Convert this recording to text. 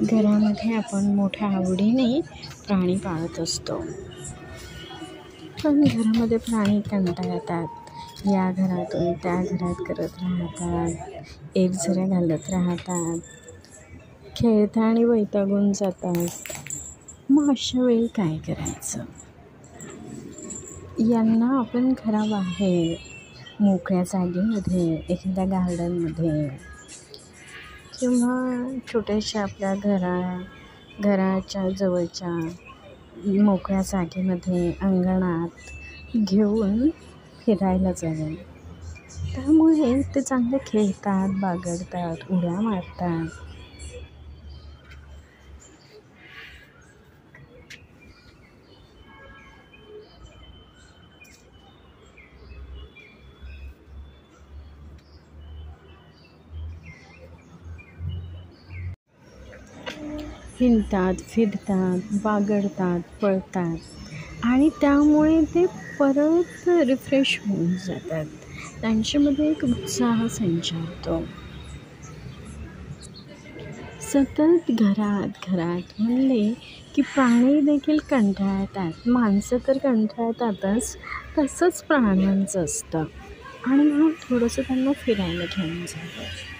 घरामध्ये आपण मोठ्या आवडीने प्राणी पाळत असतो, पण घरामध्ये प्राणी कंटाळतात. या घरातून त्या घरात करत राहतात, एकझऱ्या घालत राहतात, खेळता आणि वैतागून जातात. मग अशा वेळी काय करायचं? यांना आपण घराबाहेर मोकळ्या जागेमध्ये, एखाद्या गार्डनमध्ये किंवा छोट्याशा आपल्या घराच्या जवळच्या मोकळ्या जागेमध्ये, अंगणात घेऊन फिरायला जावे. त्यामुळे ते चांगले खेळतात, बागडतात, उड्या मारतात. हिंडतात, फिरतात, बागडतात, पळतात आणि त्यामुळे ते परत रिफ्रेश होऊन जातात. त्यांच्यामध्ये एक उत्साह संचारतो. सतत घरात म्हणले की प्राणी देखील कंटाळतात. माणसं तर कंटाळतातच, तसंच प्राण्यांचं असतं. आणि म्हणून थोडंसं त्यांना फिरायला घेऊन जावं.